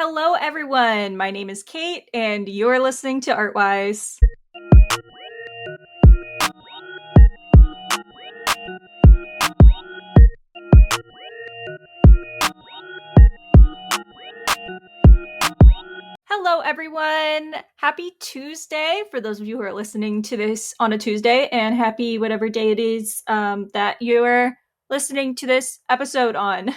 Hello, everyone. My name is Kate, and you're listening to Artwise. Hello, everyone. Happy Tuesday for those of you who are listening to this on a Tuesday, and happy whatever day it is that you're listening to this episode on.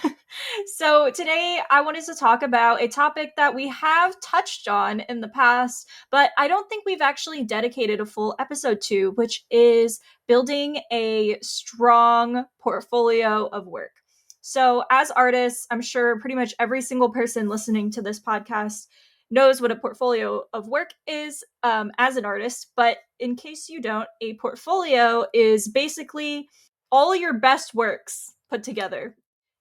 So, today I wanted to talk about a topic that we have touched on in the past, but I don't think we've actually dedicated a full episode to, which is building a strong portfolio of work. So, as artists, I'm sure pretty much every single person listening to this podcast knows what a portfolio of work is as an artist. But in case you don't, a portfolio is basically all your best works put together.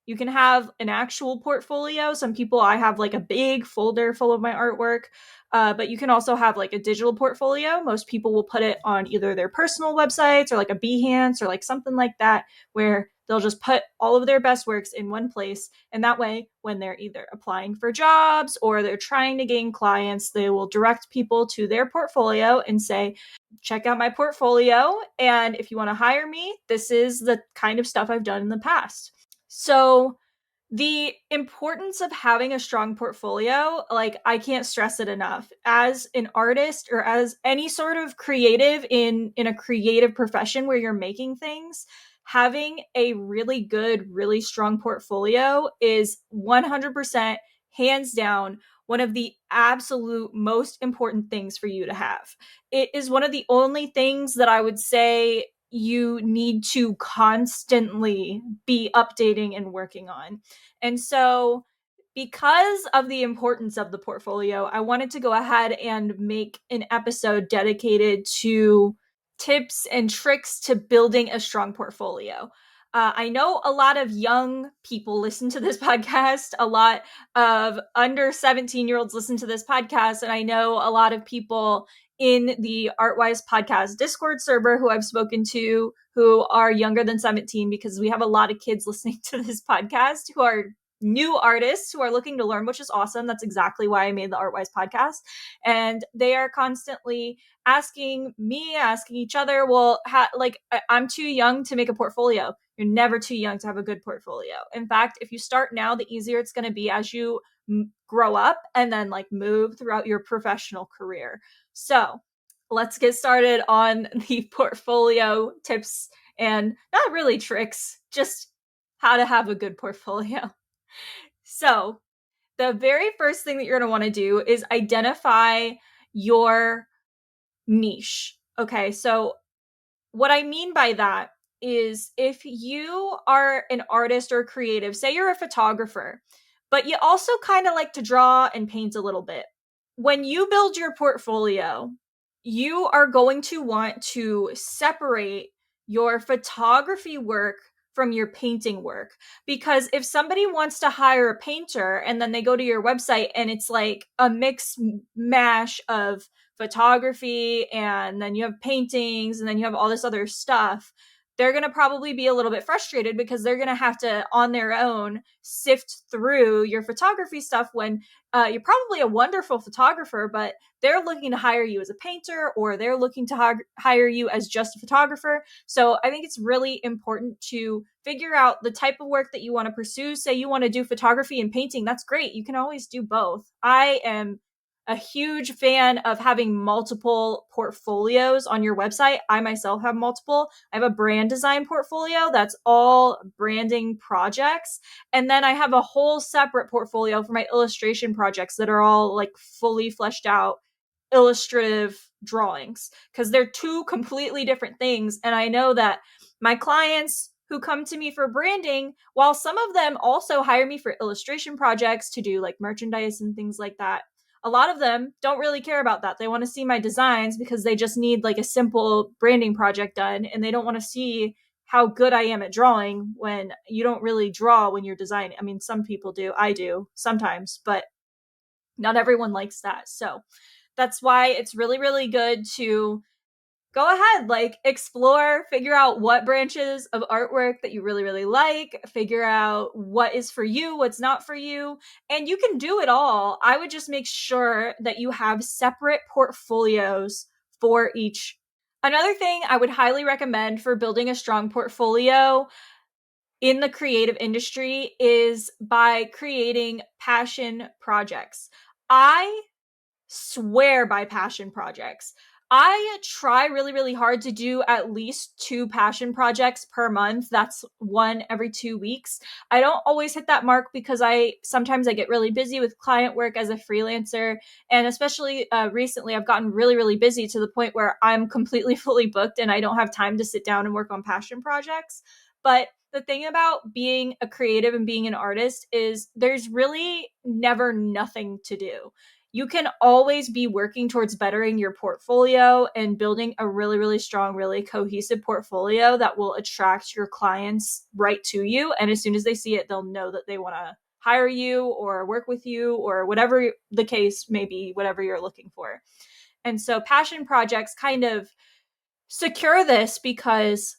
You can have an actual portfolio. Some people, I have like a big folder full of my artwork, but you can also have like a digital portfolio. Most people will put it on either their personal websites or like a Behance or like something like that, where they'll just put all of their best works in one place. And that way, when they're either applying for jobs or they're trying to gain clients, they will direct people to their portfolio and say, check out my portfolio. And if you want to hire me, this is the kind of stuff I've done in the past. So, the importance of having a strong portfolio, like, I can't stress it enough. As an artist or as any sort of creative in a creative profession where you're making things, having a really good, really strong portfolio is 100% hands down one of the absolute most important things for you to have. It is one of the only things that I would say you need to constantly be updating and working on. And so, because of the importance of the portfolio, I wanted to go ahead and make an episode dedicated to tips and tricks to building a strong portfolio. I know a lot of young people listen to this podcast, a lot of under 17-year-olds listen to this podcast, and I know a lot of people in the Artwise podcast Discord server who I've spoken to who are younger than 17, because we have a lot of kids listening to this podcast who are new artists who are looking to learn, which is awesome. That's exactly why I made the Artwise podcast. And they are constantly asking me, asking each other, well, I'm too young to make a portfolio. You're never too young to have a good portfolio. In fact, if you start now, the easier it's going to be as you grow up and then like move throughout your professional career. So let's get started on the portfolio tips, and not really tricks, just how to have a good portfolio. So the very first thing that you're going to want to do is identify your niche. Okay, so what I mean by that is, if you are an artist or creative, say you're a photographer, but you also kind of like to draw and paint a little bit. When you build your portfolio, you are going to want to separate your photography work from your painting work. Because if somebody wants to hire a painter and then they go to your website and it's like a mix mash of photography and then you have paintings and then you have all this other stuff, they're going to probably be a little bit frustrated because they're going to have to, on their own, sift through your photography stuff when you're probably a wonderful photographer, but they're looking to hire you as a painter, or they're looking to hire you as just a photographer. So I think it's really important to figure out the type of work that you want to pursue. Say you want to do photography and painting, that's great. You can always do both. I am a huge fan of having multiple portfolios on your website. I myself have multiple. I have a brand design portfolio that's all branding projects. And then I have a whole separate portfolio for my illustration projects that are all like fully fleshed out illustrative drawings, because they're two completely different things. And I know that my clients who come to me for branding, while some of them also hire me for illustration projects to do like merchandise and things like that, a lot of them don't really care about that. They want to see my designs because they just need like a simple branding project done, and they don't want to see how good I am at drawing when you don't really draw when you're designing. I mean, some people do. I do sometimes, but not everyone likes that. So that's why it's really, really good to go ahead, like explore, figure out what branches of artwork that you really, really like, figure out what is for you, what's not for you, and you can do it all. I would just make sure that you have separate portfolios for each. Another thing I would highly recommend for building a strong portfolio in the creative industry is by creating passion projects. I swear by passion projects. I try really, really hard to do at least 2 passion projects per month. That's one every 2 weeks. I don't always hit that mark because sometimes I get really busy with client work as a freelancer. And especially recently, I've gotten really, really busy to the point where I'm completely fully booked and I don't have time to sit down and work on passion projects. But the thing about being a creative and being an artist is there's really never nothing to do. You can always be working towards bettering your portfolio and building a really, really strong, really cohesive portfolio that will attract your clients right to you. And as soon as they see it, they'll know that they want to hire you or work with you or whatever the case may be, whatever you're looking for. And so passion projects kind of secure this because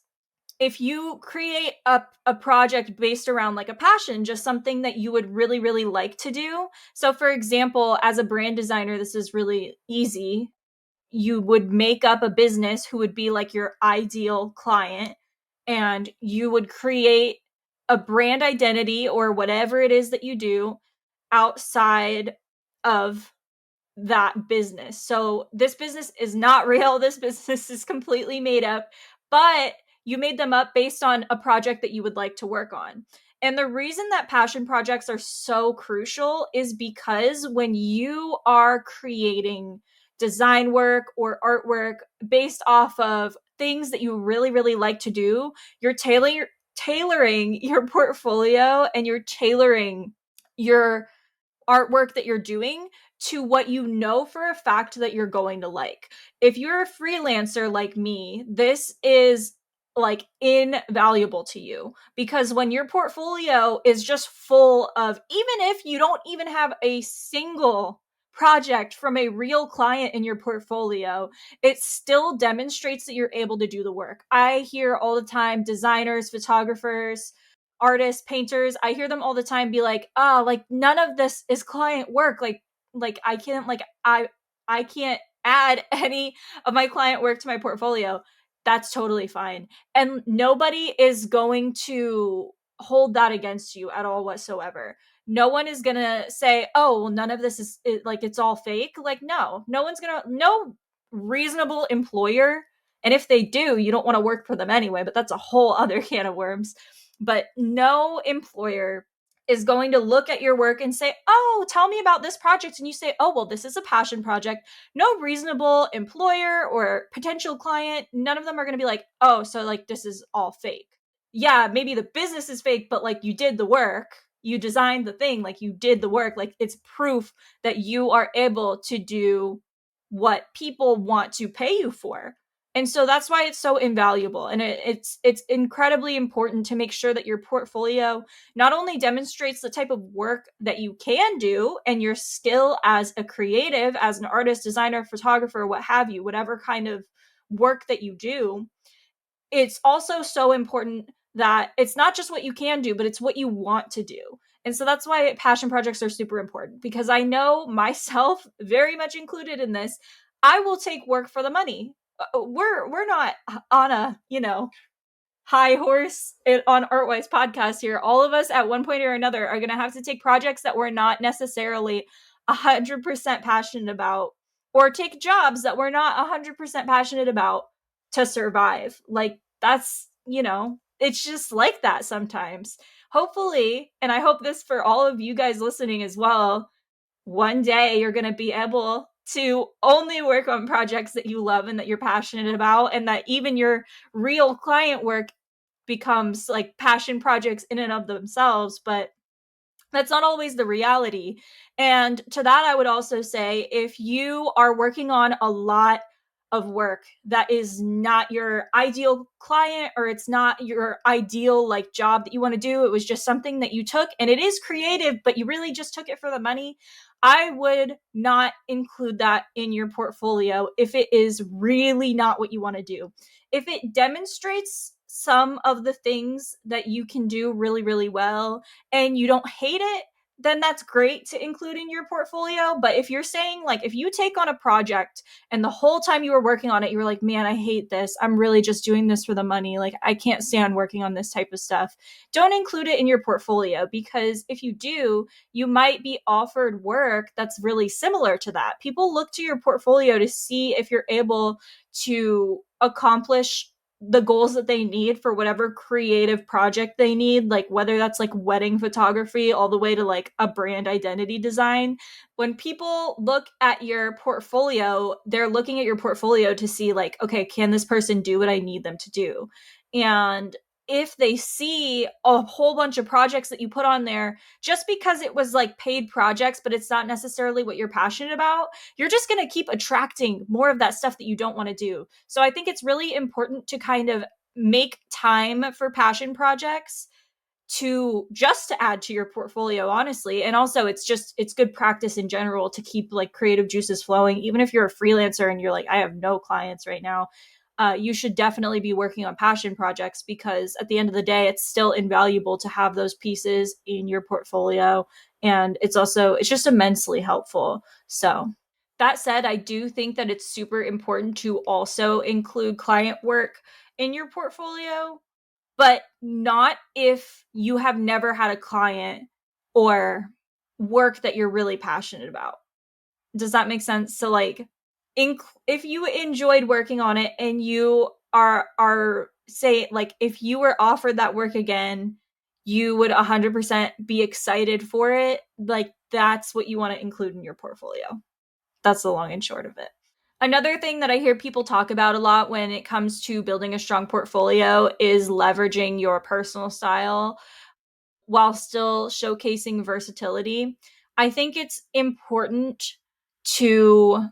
if you create a project based around like a passion, just something that you would really, really like to do. So, for example, as a brand designer, this is really easy. You would make up a business who would be like your ideal client, and you would create a brand identity or whatever it is that you do outside of that business. So this business is not real. This business is completely made up, but you made them up based on a project that you would like to work on. And the reason that passion projects are so crucial is because when you are creating design work or artwork based off of things that you really, really like to do, you're tailoring your portfolio and you're tailoring your artwork that you're doing to what you know for a fact that you're going to like. If you're a freelancer like me, this is like invaluable to you because when your portfolio is just full of, even if you don't even have a single project from a real client in your portfolio, it still demonstrates that you're able to do the work. I hear all the time designers, photographers, artists, painters, I hear them all the time be like, like none of this is client work. Like I can't I can't add any of my client work to my portfolio. That's totally fine. And nobody is going to hold that against you at all whatsoever. No one is going to say, "Oh, well none of this is like it's all fake." Like no reasonable employer, and if they do, you don't want to work for them anyway, but that's a whole other can of worms. But no employer is going to look at your work and say, "Oh, tell me about this project." And you say, "Oh, well, this is a passion project." No reasonable employer or potential client, none of them are going to be like, "Oh, so like this is all fake." Yeah, maybe the business is fake, but like you did the work. You designed the thing, like you did the work. Like it's proof that you are able to do what people want to pay you for. And so that's why it's so invaluable, and it's incredibly important to make sure that your portfolio not only demonstrates the type of work that you can do and your skill as a creative, as an artist, designer, photographer, what have you, whatever kind of work that you do. It's also so important that it's not just what you can do, but it's what you want to do. And so that's why passion projects are super important, because I know myself, very much included in this, I will take work for the money. We're not on a, high horse on Artwise podcast here. All of us at one point or another are going to have to take projects that we're not necessarily 100% passionate about, or take jobs that we're not 100% passionate about to survive. Like that's, it's just like that sometimes. Hopefully, and I hope this for all of you guys listening as well, one day you're going to be able to only work on projects that you love and that you're passionate about, and that even your real client work becomes like passion projects in and of themselves. But that's not always the reality. And to that, I would also say, if you are working on a lot of work that is not your ideal client, or it's not your ideal like job that you want to do, it was just something that you took and it is creative, but you really just took it for the money, I would not include that in your portfolio if it is really not what you want to do. If it demonstrates some of the things that you can do really, really well and you don't hate it, then that's great to include in your portfolio. But if you're saying, like, if you take on a project and the whole time you were working on it, you were like, man, I hate this. I'm really just doing this for the money. Like, I can't stand working on this type of stuff. Don't include it in your portfolio, because if you do, you might be offered work that's really similar to that. People look to your portfolio to see if you're able to accomplish the goals that they need for whatever creative project they need, like whether that's like wedding photography all the way to like a brand identity design. When people look at your portfolio, they're looking at your portfolio to see, like, okay, can this person do what I need them to do? And if they see a whole bunch of projects that you put on there just because it was like paid projects, but it's not necessarily what you're passionate about, you're just going to keep attracting more of that stuff that you don't want to do. So I think it's really important to kind of make time for passion projects, to just to add to your portfolio, honestly. And also, it's good practice in general to keep like creative juices flowing. Even if you're a freelancer and you're like, I have no clients right now, you should definitely be working on passion projects, because at the end of the day, it's still invaluable to have those pieces in your portfolio. And it's just immensely helpful. So that said, I do think that it's super important to also include client work in your portfolio, but not if you have never had a client or work that you're really passionate about. Does that make sense? So like, if you enjoyed working on it and you are say, like, if you were offered that work again, you would 100% be excited for it. Like, that's what you want to include in your portfolio. That's the long and short of it. Another thing that I hear people talk about a lot when it comes to building a strong portfolio is leveraging your personal style while still showcasing versatility. I think it's important to,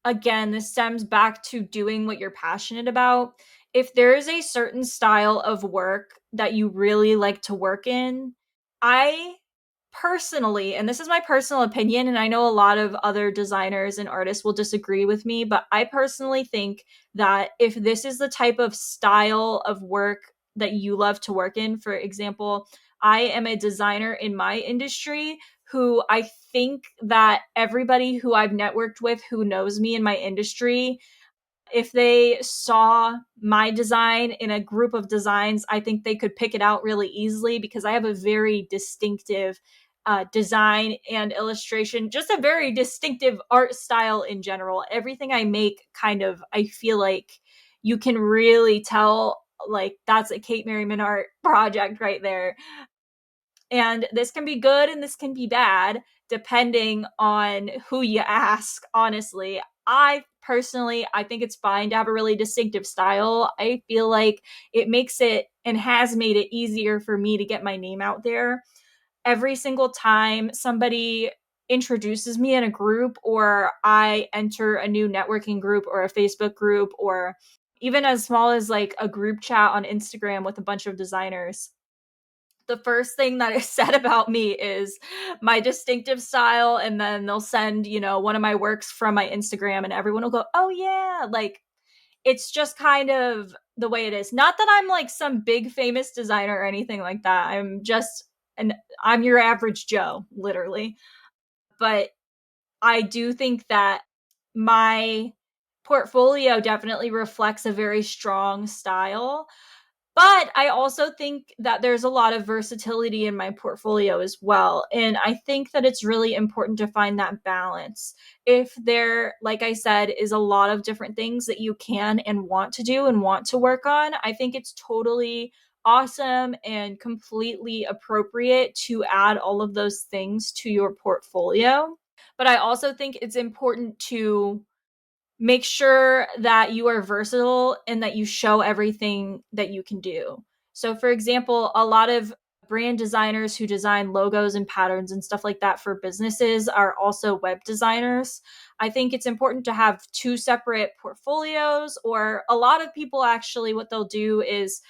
again, this stems back to doing what you're passionate about. If there is a certain style of work that you really like to work in, I personally, and this is my personal opinion, and I know a lot of other designers and artists will disagree with me, but I personally think that if this is the type of style of work that you love to work in, for example, I am a designer in my industry who I think that everybody who I've networked with who knows me in my industry, if they saw my design in a group of designs, I think they could pick it out really easily, because I have a very distinctive design and illustration, just a very distinctive art style in general. Everything I make, kind of, I feel like you can really tell, like, that's a Kate Merriman art project right there. And this can be good and this can be bad depending on who you ask, honestly. I think it's fine to have a really distinctive style. I feel like it makes it, and has made it, easier for me to get my name out there. Every single time somebody introduces me in a group, or I enter a new networking group or a Facebook group, or even as small as like a group chat on Instagram with a bunch of designers, the first thing that is said about me is my distinctive style. And then they'll send, one of my works from my Instagram, and everyone will go, oh yeah. Like, it's just kind of the way it is. Not that I'm like some big famous designer or anything like that. I'm your average Joe, literally. But I do think that my portfolio definitely reflects a very strong style, but I also think that there's a lot of versatility in my portfolio as well. And I think that it's really important to find that balance. If there, like I said, is a lot of different things that you can and want to do and want to work on, I think it's totally awesome and completely appropriate to add all of those things to your portfolio. But I also think it's important to make sure that you are versatile and that you show everything that you can do. So, for example, a lot of brand designers who design logos and patterns and stuff like that for businesses are also web designers. I think it's important to have two separate portfolios, or a lot of people actually, what they'll do is,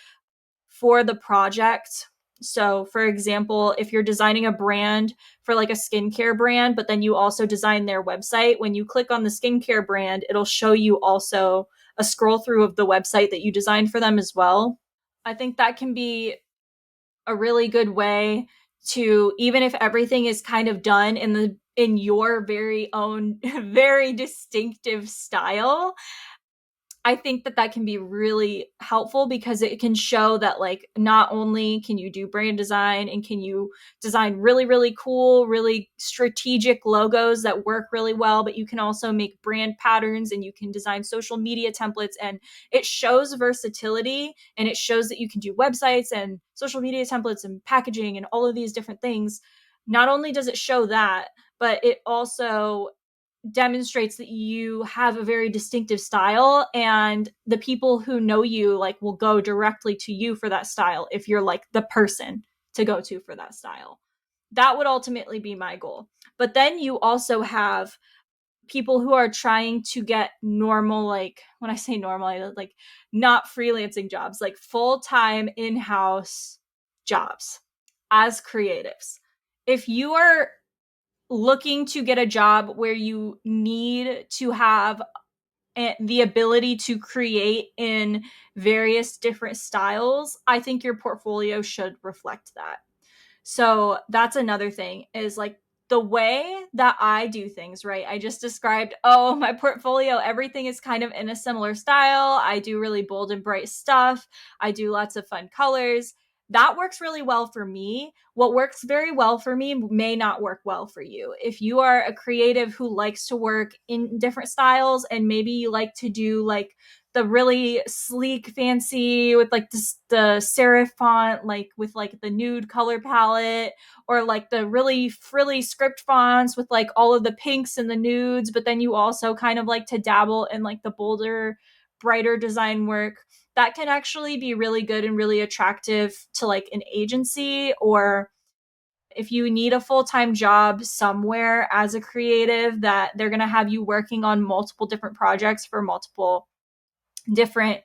for the project, So, for example, if you're designing a brand for like a skincare brand, but then you also design their website, when you click on the skincare brand, it'll show you also a scroll through of the website that you designed for them as well. I think that can be a really good way to, even if everything is kind of done in your very own very distinctive style, I think that that can be really helpful because it can show that like not only can you do brand design and can you design really really cool, really strategic logos that work really well, but you can also make brand patterns and you can design social media templates, and it shows versatility and it shows that you can do websites and social media templates and packaging and all of these different things. Not only does it show that, but it also demonstrates that you have a very distinctive style, and the people who know you like will go directly to you for that style if you're like the person to go to for that style. That would ultimately be my goal. But then you also have people who are trying to get normal, like when I say normal, I like not freelancing jobs, like full-time in-house jobs as creatives. If you are looking to get a job where you need to have the ability to create in various different styles, I think your portfolio should reflect that. So that's another thing, is like the way that I do things, right? I just described, oh, my portfolio, everything is kind of in a similar style. I do really bold and bright stuff. I do lots of fun colors. That works really well for me. What works very well for me may not work well for you. If you are a creative who likes to work in different styles and maybe you like to do like the really sleek, fancy with like the serif font, like with like the nude color palette, or like the really frilly script fonts with like all of the pinks and the nudes, but then you also kind of like to dabble in like the bolder, brighter design work. That can actually be really good and really attractive to like an agency, or if you need a full-time job somewhere as a creative that they're going to have you working on multiple different projects for different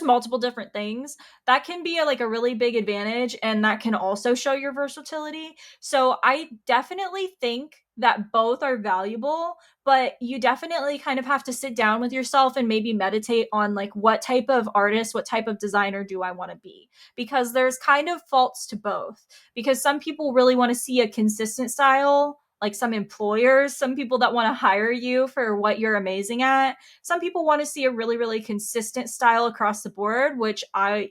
multiple different things, that can be like a really big advantage, and that can also show your versatility. So I definitely think that both are valuable, but you definitely kind of have to sit down with yourself and maybe meditate on like what type of artist, what type of designer do I want to be, because there's kind of faults to both. Because some people really want to see a consistent style, like some employers, some people that want to hire you for what you're amazing at. Some people want to see a really really consistent style across the board, which I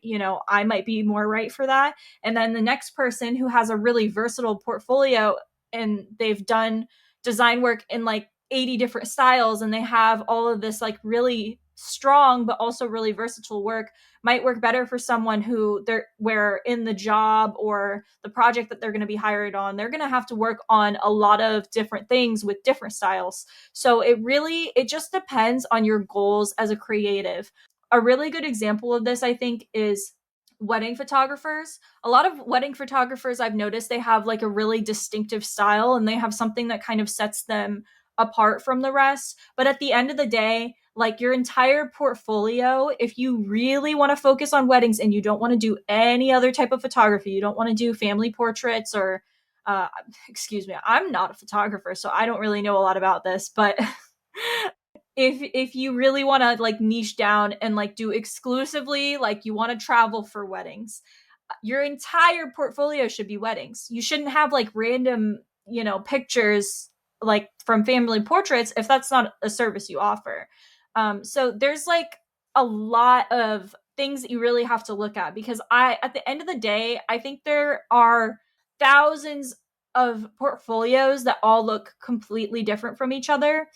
might be more right for that. And then the next person who has a really versatile portfolio and they've done design work in like 80 different styles and they have all of this like really strong but also really versatile work, might work better for someone who they're where in the job or the project that they're going to be hired on, they're going to have to work on a lot of different things with different styles. So it just depends on your goals as a creative. A really good example of this, I think, is wedding photographers. A lot of wedding photographers, I've noticed, they have like a really distinctive style and they have something that kind of sets them apart from the rest. But at the end of the day, like your entire portfolio, if you really want to focus on weddings and you don't want to do any other type of photography, you don't want to do family portraits or uh, excuse me, I'm not a photographer, so I don't really know a lot about this, but if you really want to like niche down and like do exclusively, like you want to travel for weddings, your entire portfolio should be weddings. You shouldn't have like random, pictures like from family portraits if that's not a service you offer. So there's like a lot of things that you really have to look at, because at the end of the day, I think there are thousands of portfolios that all look completely different from each other.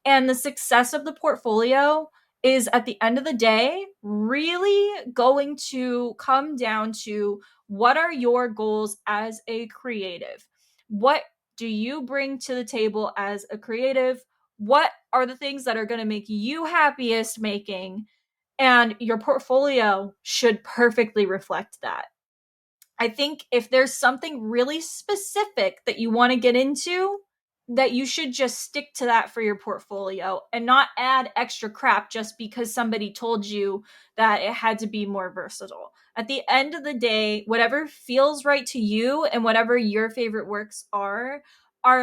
And the success of the portfolio is at the end of the day really going to come down to what are your goals as a creative? What do you bring to the table as a creative? What are the things that are going to make you happiest making? And your portfolio should perfectly reflect that. I think if there's something really specific that you want to get into, that you should just stick to that for your portfolio and not add extra crap just because somebody told you that it had to be more versatile. At the end of the day, whatever feels right to you and whatever your favorite works are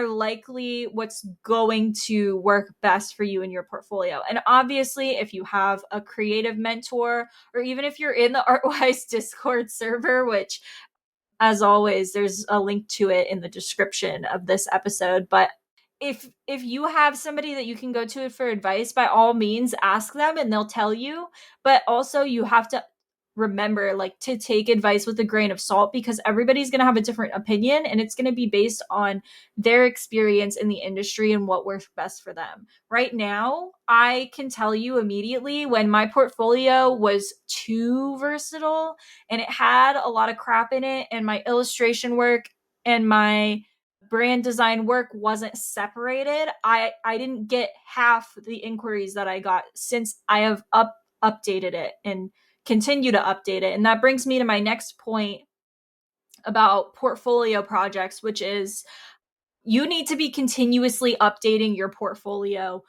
likely what's going to work best for you in your portfolio. And obviously, if you have a creative mentor, or even if you're in the Artwise Discord server, which as always, there's a link to it in the description of this episode. But if you have somebody that you can go to for advice, by all means ask them and they'll tell you. But also you have to remember, like, to take advice with a grain of salt, because everybody's going to have a different opinion and it's going to be based on their experience in the industry and what works best for them. Right now, I can tell you immediately, when my portfolio was too versatile and it had a lot of crap in it, and my illustration work and my brand design work wasn't separated, I didn't get half the inquiries that I got since I have updated it and continue to update it. And that brings me to my next point about portfolio projects, which is you need to be continuously updating your portfolio.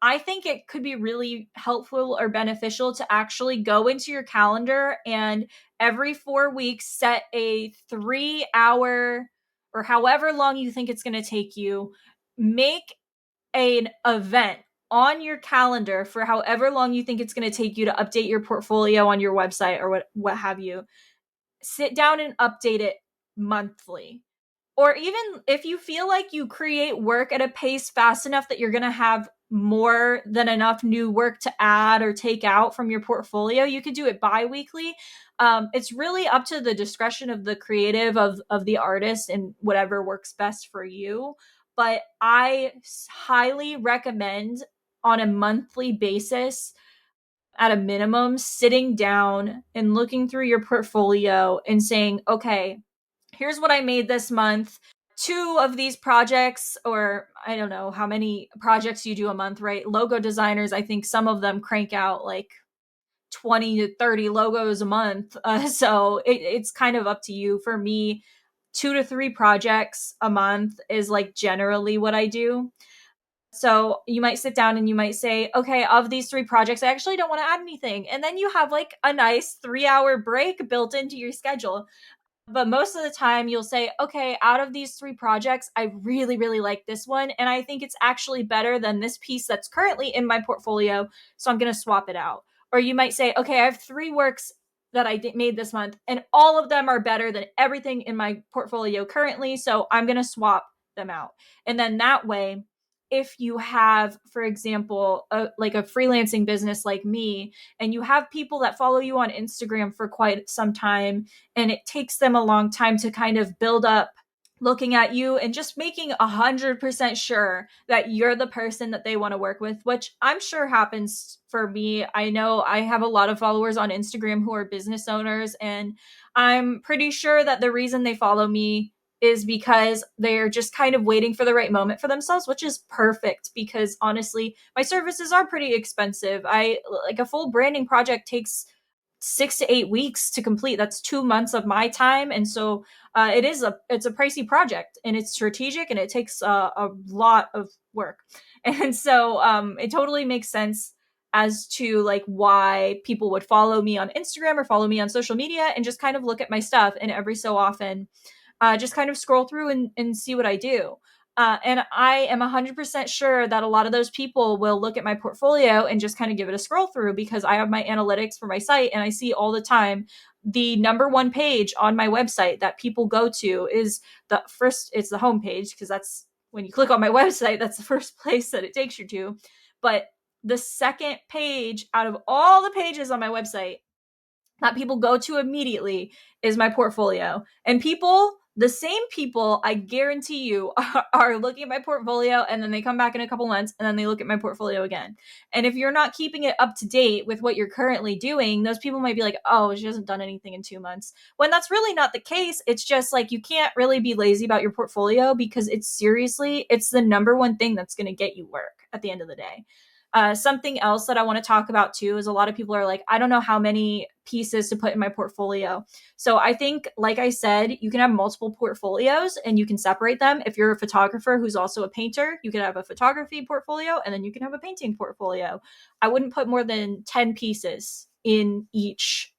I think it could be really helpful or beneficial to actually go into your calendar and every 4 weeks set a 3 hour, or however long you think it's going to take you, make an event on your calendar for however long you think it's going to take you to update your portfolio on your website or what have you. Sit down and update it monthly. Or even if you feel like you create work at a pace fast enough that you're going to have more than enough new work to add or take out from your portfolio, you could do it bi-weekly. It's really up to the discretion of the creative, of the artist, and whatever works best for you. But I highly recommend, on a monthly basis, at a minimum, sitting down and looking through your portfolio and saying, okay, here's what I made this month. Two of these projects, or I don't know how many projects you do a month, right? Logo designers, I think some of them crank out like 20 to 30 logos a month. So it's kind of up to you. For me, 2 to 3 projects a month is like generally what I do. So you might sit down and you might say, okay, of these 3 projects, I actually don't want to add anything. And then you have like a nice 3 hour break built into your schedule. But most of the time, you'll say, okay, out of these 3 projects, I really, really like this one. And I think it's actually better than this piece that's currently in my portfolio. So I'm going to swap it out. Or you might say, okay, I have 3 works that I made this month, and all of them are better than everything in my portfolio currently. So I'm going to swap them out. And then that way, if you have, for example, like a freelancing business like me, and you have people that follow you on Instagram for quite some time, and it takes them a long time to kind of build up looking at you and just making 100% sure that you're the person that they want to work with, which I'm sure happens for me. I know I have a lot of followers on Instagram who are business owners, and I'm pretty sure that the reason they follow me is because they're just kind of waiting for the right moment for themselves, which is perfect, because honestly, my services are pretty expensive. I like a full branding project takes 6 to 8 weeks to complete. That's 2 months of my time. And so it's a pricey project, and it's strategic, and it takes a lot of work. And so it totally makes sense as to like why people would follow me on Instagram or follow me on social media and just kind of look at my stuff, and every so often just kind of scroll through and see what I do. And I am 100% sure that a lot of those people will look at my portfolio and just kind of give it a scroll through, because I have my analytics for my site, and I see all the time the number one page on my website that people go to is it's the homepage, because that's when you click on my website, that's the first place that it takes you to. But the second page out of all the pages on my website that people go to immediately is my portfolio. And the same people, I guarantee you, are looking at my portfolio, and then they come back in a couple months and then they look at my portfolio again. And if you're not keeping it up to date with what you're currently doing, those people might be like, oh, she hasn't done anything in 2 months. When that's really not the case. It's just like, you can't really be lazy about your portfolio, because it's the number one thing that's going to get you work at the end of the day. Something else that I want to talk about too is a lot of people are like, I don't know how many pieces to put in my portfolio. So I think, like I said, you can have multiple portfolios and you can separate them. If you're a photographer who's also a painter, you can have a photography portfolio and then you can have a painting portfolio. I wouldn't put more than 10 pieces in each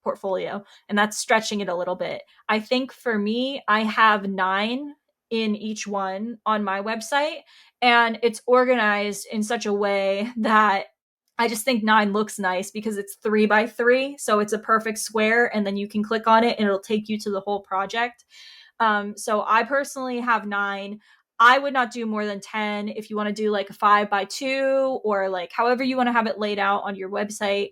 portfolio, and that's stretching it a little bit. I think for me, I have 9 in each one on my website, and it's organized in such a way that I just think 9 looks nice because it's 3 by 3. So it's a perfect square, and then you can click on it and it'll take you to the whole project. So I personally have 9. I would not do more than 10. If you want to do like a 5 by 2 or like however you want to have it laid out on your website,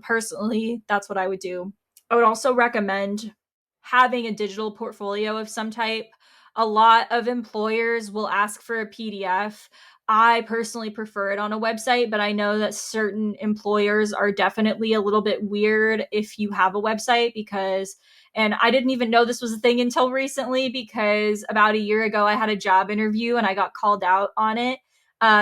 personally, that's what I would do. I would also recommend having a digital portfolio of some type. A lot of employers will ask for a PDF. I personally prefer it on a website, but I know that certain employers are definitely a little bit weird if you have a website because, and I didn't even know this was a thing until recently because about a year ago I had a job interview and I got called out on it.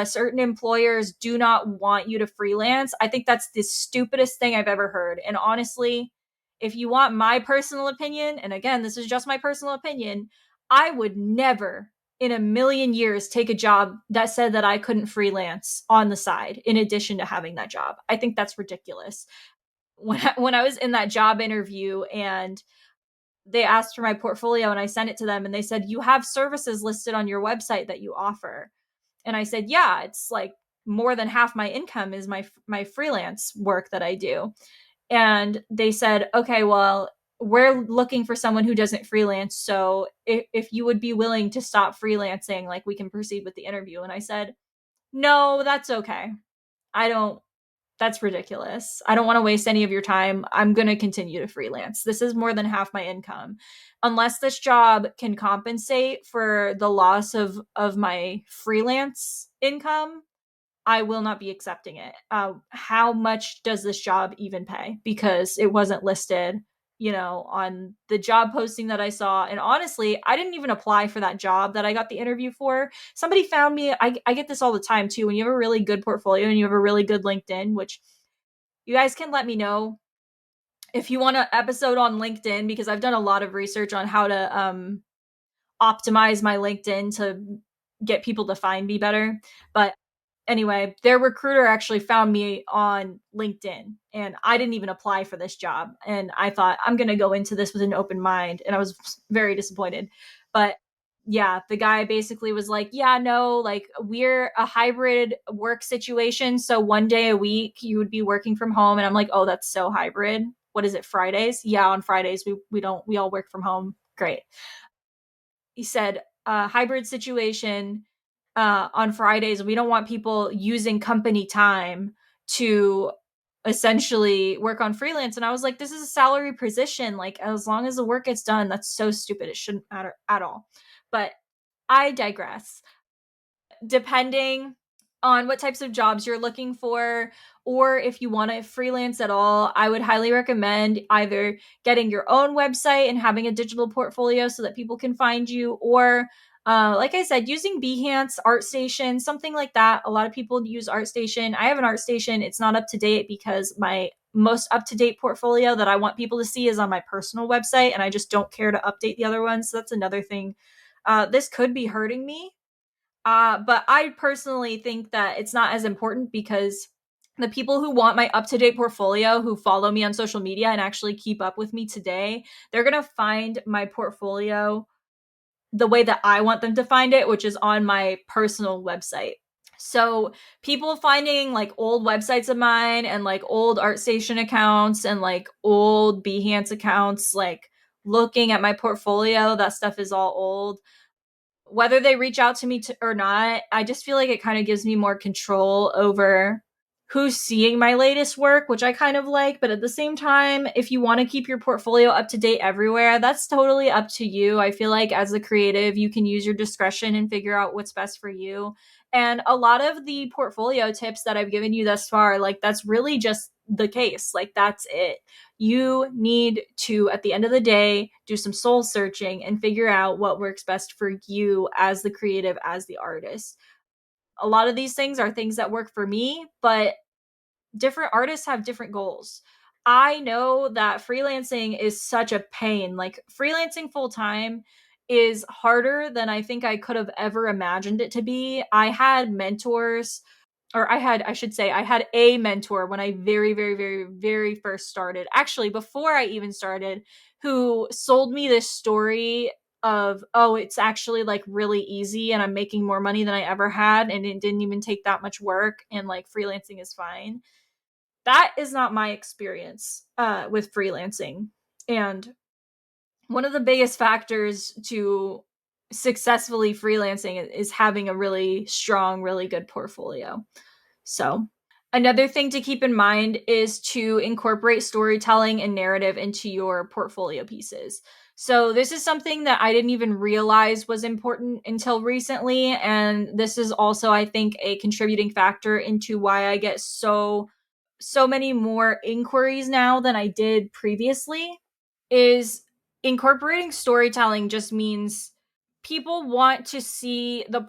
Certain employers do not want you to freelance. I think that's the stupidest thing I've ever heard. And honestly, if you want my personal opinion, and again, this is just my personal opinion, I would never in a million years take a job that said that I couldn't freelance on the side in addition to having that job. I think that's ridiculous. When I was in that job interview and they asked for my portfolio and I sent it to them and they said, "You have services listed on your website that you offer." And I said, "Yeah, it's like more than half my income is my freelance work that I do." And they said, "Okay, well, we're looking for someone who doesn't freelance. So if you would be willing to stop freelancing, like we can proceed with the interview." And I said, "No, that's okay. I don't, that's ridiculous. I don't want to waste any of your time. I'm going to continue to freelance. This is more than half my income. Unless this job can compensate for the loss of my freelance income, I will not be accepting it. How much does this job even pay? Because it wasn't listed, on the job posting that I saw. And honestly, I didn't even apply for that job that I got the interview for. Somebody found me. I get this all the time too. When you have a really good portfolio and you have a really good LinkedIn, which you guys can let me know if you want an episode on LinkedIn, because I've done a lot of research on how to optimize my LinkedIn to get people to find me better. But anyway, their recruiter actually found me on LinkedIn and I didn't even apply for this job. And I thought I'm going to go into this with an open mind. And I was very disappointed. But yeah, the guy basically was like, "Yeah, no, like we're a hybrid work situation. So one day a week you would be working from home." And I'm like, "Oh, that's so hybrid. What is it, Fridays?" "Yeah, on Fridays we all work from home." Great. He said, hybrid situation, on Fridays. We don't want people using company time to essentially work on freelance. And I was like, this is a salary position. Like, as long as the work gets done, that's so stupid. It shouldn't matter at all. But I digress. Depending on what types of jobs you're looking for, or if you want to freelance at all, I would highly recommend either getting your own website and having a digital portfolio so that people can find you, or like I said, using Behance, ArtStation, something like that. A lot of people use ArtStation. I have an ArtStation. It's not up to date because my most up to date portfolio that I want people to see is on my personal website, and I just don't care to update the other ones. So that's another thing. This could be hurting me, but I personally think that it's not as important because the people who want my up to date portfolio, who follow me on social media and actually keep up with me today, they're going to find my portfolio the way that I want them to find it, which is on my personal website. So people finding like old websites of mine and like old ArtStation accounts and like old Behance accounts, like looking at my portfolio, that stuff is all old. Whether they reach out to me or not, I just feel like it kind of gives me more control over who's seeing my latest work, which I kind of like. But at the same time, if you want to keep your portfolio up to date everywhere, that's totally up to you. I feel like as a creative, you can use your discretion and figure out what's best for you. And a lot of the portfolio tips that I've given you thus far, like that's really just the case. Like that's it. You need to, at the end of the day, do some soul searching and figure out what works best for you as the creative, as the artist. A lot of these things are things that work for me, but different artists have different goals. I know that freelancing is such a pain. Like freelancing full time is harder than I think I could have ever imagined it to be. I had mentors or I should say, I had a mentor when I very, very, very, very first started. Actually, before I even started, who sold me this story of, oh, it's actually like really easy and I'm making more money than I ever had and it didn't even take that much work and like freelancing is fine. That is not my experience with freelancing. And one of the biggest factors to successfully freelancing is having a really strong, really good portfolio. So, another thing to keep in mind is to incorporate storytelling and narrative into your portfolio pieces. So, this is something that I didn't even realize was important until recently. And this is also, I think, a contributing factor into why I get so many more inquiries now than I did previously. Is incorporating storytelling just means people want to see the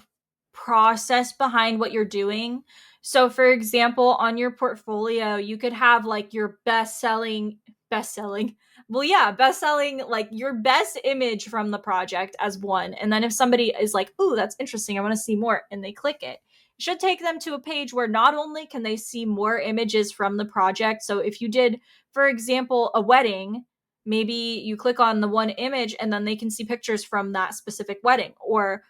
process behind what you're doing. So for example, on your portfolio, you could have like your best selling best selling, like your best image from the project as one. And then if somebody is like, "Ooh, that's interesting. I want to see more." And they click it. It should take them to a page where not only can they see more images from the project. So if you did, for example, a wedding, maybe you click on the one image and then they can see pictures from that specific wedding. Or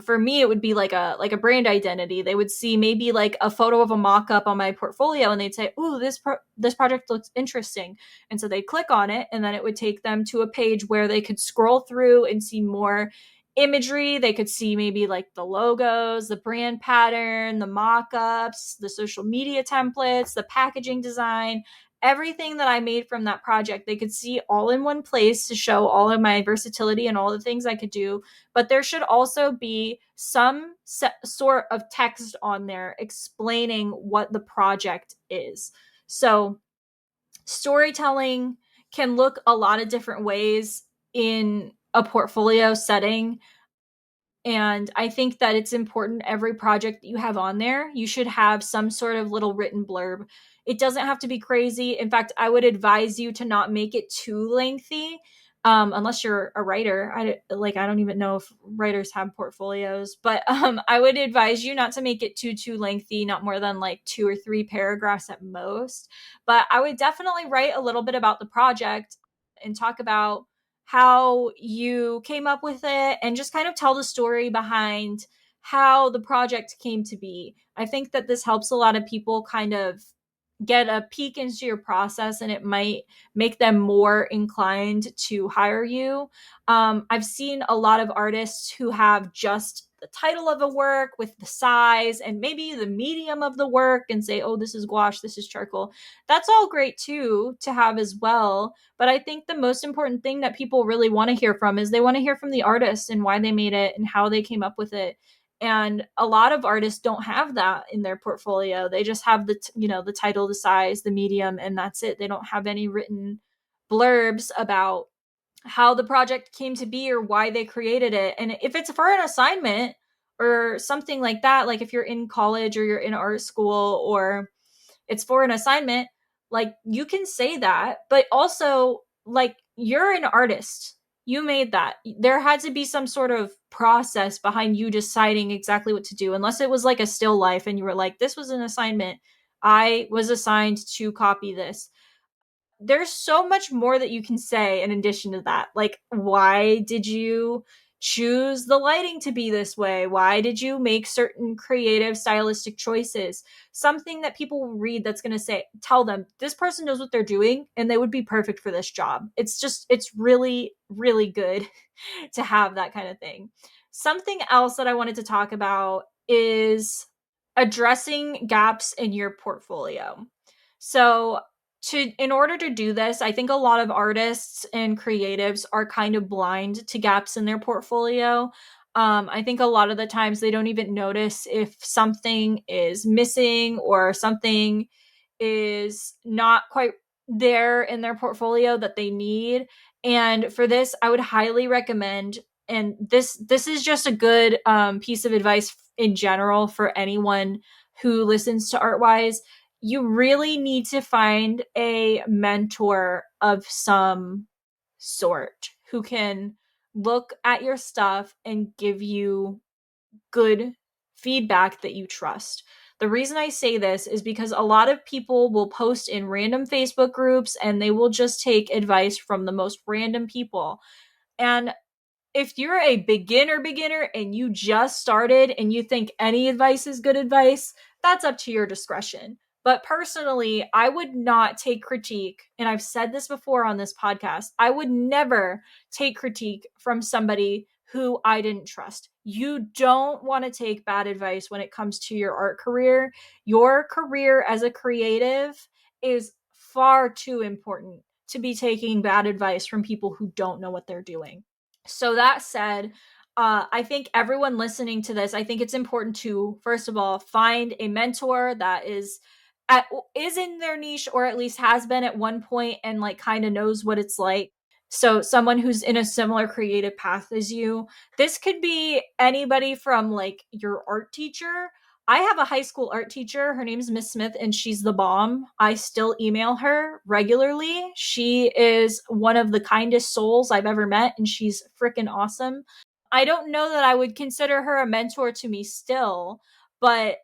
for me, it would be like a brand identity. They would see maybe like a photo of a mock-up on my portfolio and they'd say, "Ooh, this project looks interesting." And so they'd click on it and then it would take them to a page where they could scroll through and see more imagery. They could see maybe like the logos, the brand pattern, the mock-ups, the social media templates, the packaging design, everything that I made from that project. They could see all in one place to show all of my versatility and all the things I could do. But there should also be some sort of text on there explaining what the project is. So, storytelling can look a lot of different ways in a portfolio setting. And I think that it's important every project that you have on there, you should have some sort of little written blurb. It doesn't have to be crazy. In fact, I would advise you to not make it too lengthy. Unless you're a writer. I don't even know if writers have portfolios, but I would advise you not to make it too lengthy, not more than like 2 or 3 paragraphs at most. But I would definitely write a little bit about the project and talk about how you came up with it and just kind of tell the story behind how the project came to be. I think that this helps a lot of people kind of get a peek into your process and it might make them more inclined to hire you. I've seen a lot of artists who have just the title of a work with the size and maybe the medium of the work and say, "Oh, this is gouache, this is charcoal." That's all great too to have as well. But I think the most important thing that people really want to hear from is they want to hear from the artist and why they made it and how they came up with it. And a lot of artists don't have that in their portfolio. They just have the title, the size, the medium, and that's it. They don't have any written blurbs about how the project came to be or why they created it. And if it's for an assignment or something like that, like if you're in college or you're in art school or it's for an assignment, like you can say that, but also like you're an artist. You made that. There had to be some sort of process behind you deciding exactly what to do, unless it was like a still life and you were like, "This was an assignment. I was assigned to copy this." There's so much more that you can say in addition to that. Like, why did you choose the lighting to be this way? Why did you make certain creative stylistic choices? Something that people will read that's going to say, tell them this person knows what they're doing and they would be perfect for this job. It's really, really good to have that kind of thing. Something else that I wanted to talk about is addressing gaps in your portfolio. So, in order to do this, I think a lot of artists and creatives are kind of blind to gaps in their portfolio. I think a lot of the times they don't even notice if something is missing or something is not quite there in their portfolio that they need. And for this, I would highly recommend, and this is just a good piece of advice in general for anyone who listens to Artwise. You really need to find a mentor of some sort who can look at your stuff and give you good feedback that you trust. The reason I say this is because a lot of people will post in random Facebook groups and they will just take advice from the most random people. And if you're a beginner and you just started and you think any advice is good advice, that's up to your discretion. But personally, I would not take critique. And I've said this before on this podcast. I would never take critique from somebody who I didn't trust. You don't want to take bad advice when it comes to your art career. Your career as a creative is far too important to be taking bad advice from people who don't know what they're doing. So that said, I think everyone listening to this, I think it's important to first of all find a mentor that is in their niche, or at least has been at one point, and like kind of knows what it's like. So someone who's in a similar creative path as you. This could be anybody from like your art teacher. I have a high school art teacher. Her name's Miss Smith, and she's the bomb. I still email her regularly. She is one of the kindest souls I've ever met, and she's freaking awesome. I don't know that I would consider her a mentor to me still, but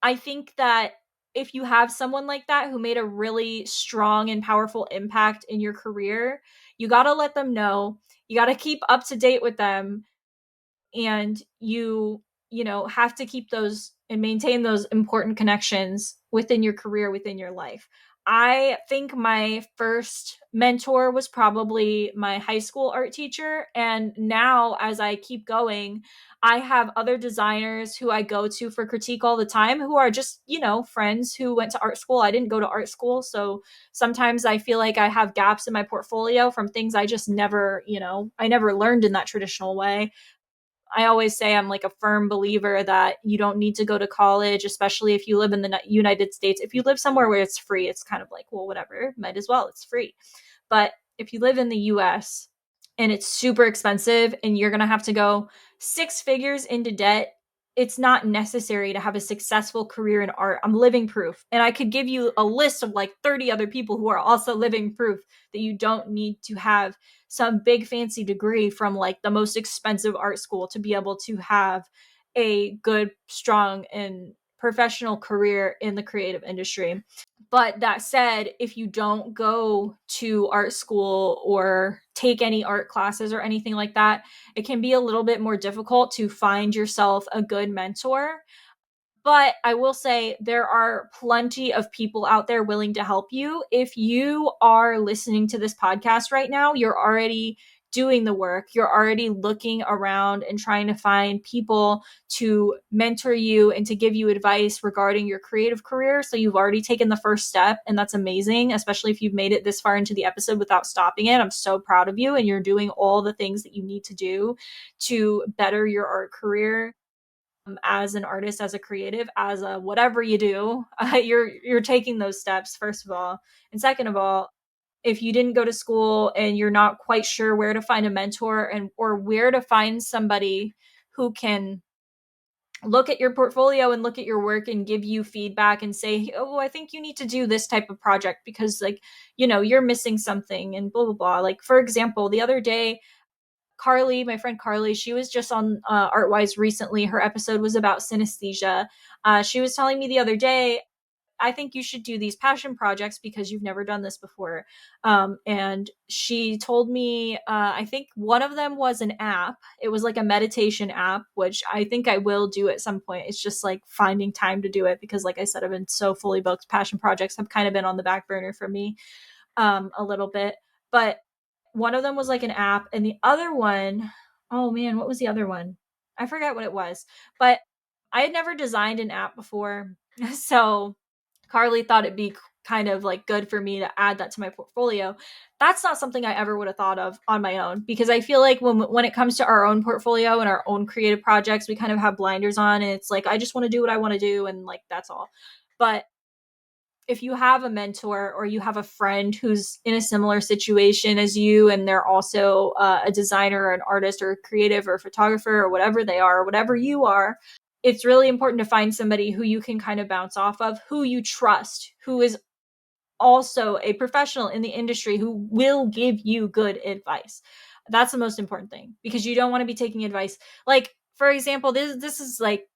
I think that if you have someone like that who made a really strong and powerful impact in your career, you got to let them know. You got to keep up to date with them, and you have to keep those and maintain those important connections within your career, within your life. I think my first mentor was probably my high school art teacher, and now as I keep going, I have other designers who I go to for critique all the time, who are just friends who went to art school. I didn't go to art school, so sometimes I feel like I have gaps in my portfolio from things I just never I never learned in that traditional way. I always say I'm like a firm believer that you don't need to go to college, especially if you live in the United States. If you live somewhere where it's free, it's kind of like, well, whatever, might as well, it's free. But if you live in the US and it's super expensive and you're going to have to go six figures into debt, it's not necessary to have a successful career in art. I'm living proof. And I could give you a list of like 30 other people who are also living proof that you don't need to have some big fancy degree from like the most expensive art school to be able to have a good, strong, and professional career in the creative industry. But that said, if you don't go to art school or take any art classes or anything like that, it can be a little bit more difficult to find yourself a good mentor. But I will say there are plenty of people out there willing to help you. If you are listening to this podcast right now, you're already doing the work. You're already looking around and trying to find people to mentor you and to give you advice regarding your creative career. So you've already taken the first step, and that's amazing, especially if you've made it this far into the episode without stopping it. I'm so proud of you, and you're doing all the things that you need to do to better your art career as an artist, as a creative, as a whatever you do. You're taking those steps, first of all, and second of all, if you didn't go to school and you're not quite sure where to find a mentor and or where to find somebody who can look at your portfolio and look at your work and give you feedback and say, oh, I think you need to do this type of project because like you're missing something and blah blah blah. Like for example, the other day, Carly, my friend Carly, she was just on Artwise recently. Her episode was about synesthesia. She was telling me the other day, I think you should do these passion projects because you've never done this before. And she told me, I think one of them was an app. It was like a meditation app, which I think I will do at some point. It's just like finding time to do it because, like I said, I've been so fully booked. Passion projects have kind of been on the back burner for me a little bit. But one of them was like an app, and the other one, oh man, what was the other one? I forgot what it was, but I had never designed an app before. So Carly thought it'd be kind of like good for me to add that to my portfolio. That's not something I ever would have thought of on my own because I feel like when it comes to our own portfolio and our own creative projects, we kind of have blinders on and it's like I just want to do what I want to do and like that's all. But if you have a mentor or you have a friend who's in a similar situation as you and they're also a designer or an artist or a creative or a photographer or whatever they are, or whatever you are, it's really important to find somebody who you can kind of bounce off of, who you trust, who is also a professional in the industry who will give you good advice. That's the most important thing because you don't want to be taking advice. Like, for example, this is like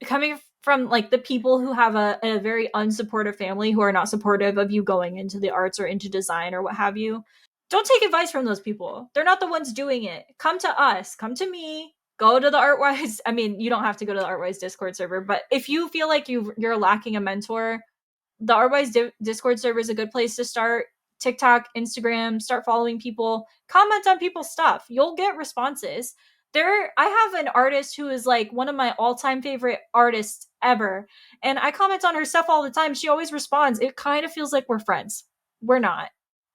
coming from like the people who have a very unsupportive family who are not supportive of you going into the arts or into design or what have you. Don't take advice from those people. They're not the ones doing it. Come to us, come to me, go to the Artwise. I mean, you don't have to go to the Artwise Discord server, but if you feel like you're lacking a mentor, the Artwise Discord server is a good place to start. TikTok, Instagram, start following people, comment on people's stuff. You'll get responses. I have an artist who is like one of my all-time favorite artists ever, and I comment on her stuff all the time. She always responds. It kind of feels like we're friends. We're not.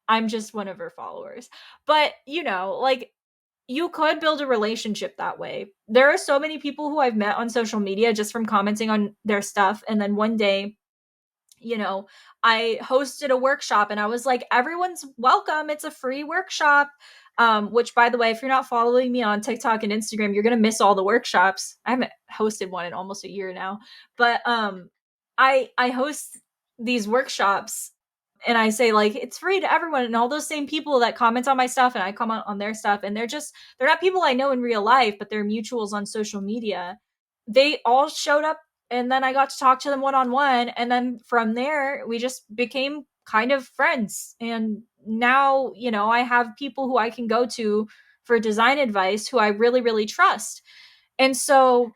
I'm just one of her followers. But, like you could build a relationship that way. There are so many people who I've met on social media just from commenting on their stuff, and then one day, you know, I hosted a workshop and I was like, everyone's welcome. It's a free workshop. Which, by the way, if you're not following me on TikTok and Instagram, you're going to miss all the workshops. I haven't hosted one in almost a year now. But I host these workshops and I say, like, it's free to everyone. And all those same people that comment on my stuff and I comment on their stuff, and they're not people I know in real life, but they're mutuals on social media. They all showed up, and then I got to talk to them one on one. And then from there, we just became kind of friends. And now, I have people who I can go to for design advice who I really, really trust. And so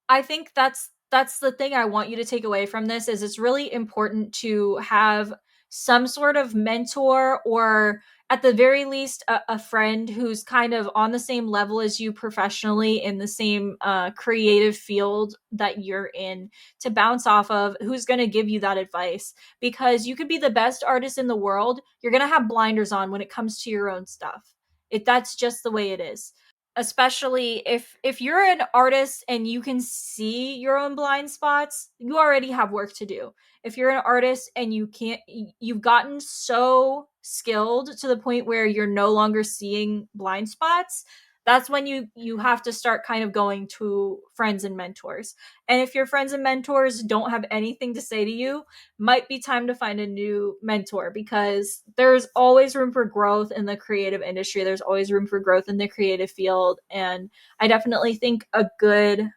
I think that's the thing I want you to take away from this is it's really important to have some sort of mentor, or at the very least a friend who's kind of on the same level as you professionally in the same creative field that you're in, to bounce off of, who's going to give you that advice. Because you could be the best artist in the world, you're going to have blinders on when it comes to your own stuff. That's just the way it is, especially if you're an artist and you can see your own blind spots. You already have work to do. If you're an artist and you've gotten so skilled to the point where you're no longer seeing blind spots, that's when you have to start kind of going to friends and mentors. And if your friends and mentors don't have anything to say to you, might be time to find a new mentor, because there's always room for growth in the creative industry. There's always room for growth in the creative field. And I definitely think a good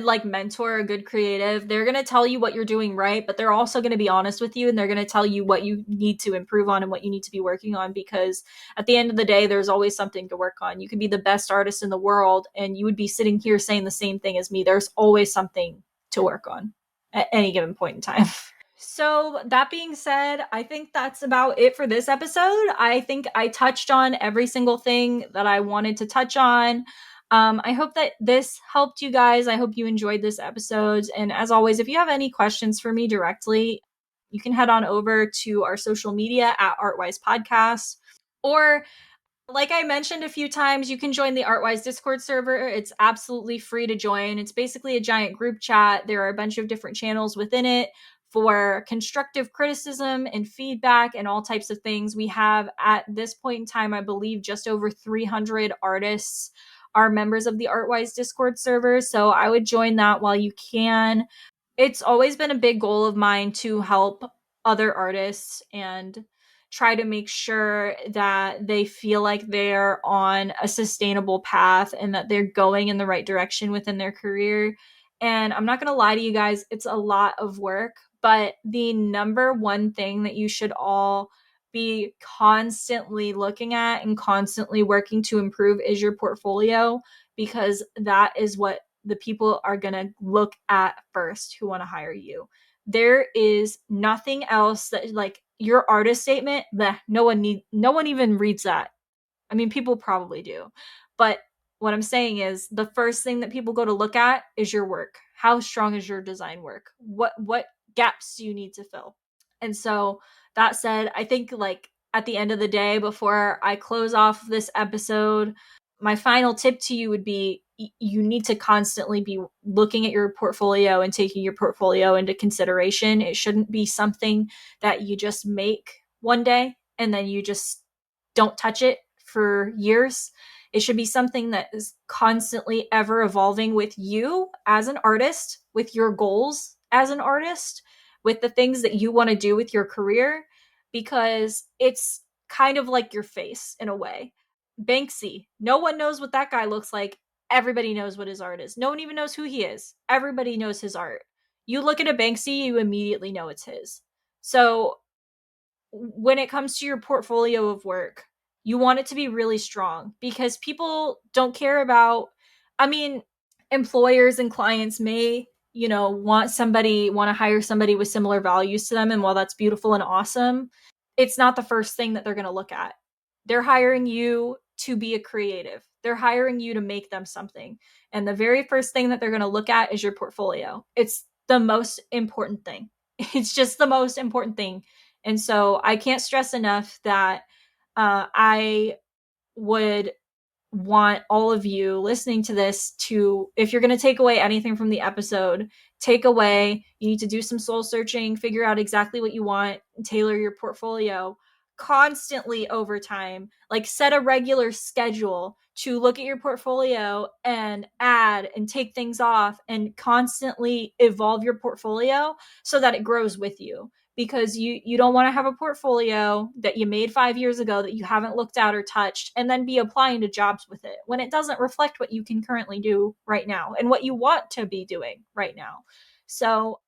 like mentor, a good creative, they're going to tell you what you're doing right, but they're also going to be honest with you, and they're going to tell you what you need to improve on and what you need to be working on. Because at the end of the day, there's always something to work on. You could be the best artist in the world and you would be sitting here saying the same thing as me. There's always something to work on at any given point in time. So, that being said, I think that's about it for this episode. I think I touched on every single thing that I wanted to touch on. I hope that this helped you guys. I hope you enjoyed this episode. And as always, if you have any questions for me directly, you can head on over to our social media at Artwise Podcast, or like I mentioned a few times, you can join the Artwise Discord server. It's absolutely free to join. It's basically a giant group chat. There are a bunch of different channels within it for constructive criticism and feedback and all types of things. We have, at this point in time, I believe just over 300 artists are members of the Artwise Discord server. So I would join that while you can. It's always been a big goal of mine to help other artists and try to make sure that they feel like they're on a sustainable path and that they're going in the right direction within their career. And I'm not going to lie to you guys, it's a lot of work, but the number one thing that you should all be constantly looking at and constantly working to improve is your portfolio, because that is what the people are going to look at first who want to hire you. There is nothing else that, like, your artist statement, that no one even reads that. I mean, people probably do. But what I'm saying is the first thing that people go to look at is your work. How strong is your design work? What gaps do you need to fill? And so, that said, I think, like, at the end of the day, before I close off this episode, my final tip to you would be you need to constantly be looking at your portfolio and taking your portfolio into consideration. It shouldn't be something that you just make one day and then you just don't touch it for years. It should be something that is constantly ever evolving with you as an artist, with your goals as an artist, with the things that you want to do with your career, because it's kind of like your face in a way. Banksy, no one knows what that guy looks like everybody knows what his art is. No one even knows who he is. Everybody knows his art. You look at a Banksy, you immediately know it's his. So when it comes to your portfolio of work, you want it to be really strong because people don't care about, I mean, employers and clients may, want to hire somebody with similar values to them. And while that's beautiful and awesome, it's not the first thing that they're going to look at. They're hiring you to be a creative, they're hiring you to make them something. And the very first thing that they're going to look at is your portfolio. It's the most important thing. It's just the most important thing. And so I can't stress enough that I would want all of you listening to this to, if you're going to take away anything from the episode, take away, you need to do some soul searching, figure out exactly what you want, tailor your portfolio constantly over time. Like set a regular schedule to look at your portfolio and add and take things off and constantly evolve your portfolio so that it grows with you, because you don't want to have a portfolio that you made 5 years ago that you haven't looked at or touched and then be applying to jobs with it when it doesn't reflect what you can currently do right now and what you want to be doing right now. So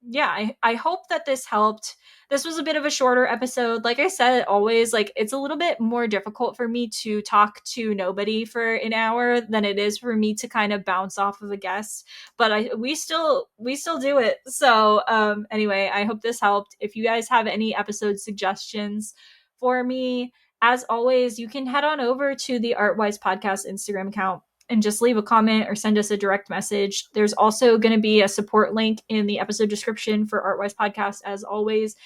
yeah, I hope that this helped. This was a bit of a shorter episode. Like I said, always, like, it's a little bit more difficult for me to talk to nobody for an hour than it is for me to kind of bounce off of a guest. But we still do it. So anyway, I hope this helped. If you guys have any episode suggestions for me, as always, you can head on over to the Artwise Podcast Instagram account and just leave a comment or send us a direct message. There's also going to be a support link in the episode description for Artwise Podcast. As always,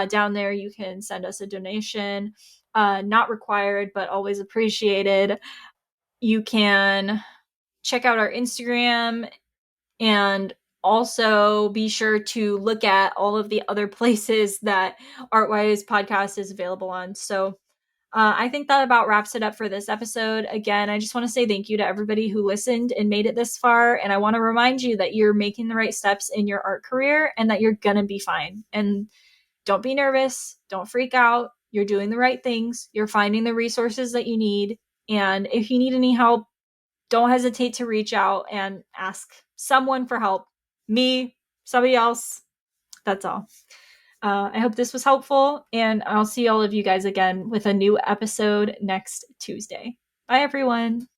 down there you can send us a donation. Not required, but always appreciated. You can check out our Instagram and also be sure to look at all of the other places that Artwise Podcast is available on. So I think that about wraps it up for this episode. Again, I just want to say thank you to everybody who listened and made it this far. And I want to remind you that you're making the right steps in your art career and that you're going to be fine. And don't be nervous. Don't freak out. You're doing the right things. You're finding the resources that you need. And if you need any help, don't hesitate to reach out and ask someone for help. Me, somebody else. That's all. I hope this was helpful, and I'll see all of you guys again with a new episode next Tuesday. Bye, everyone.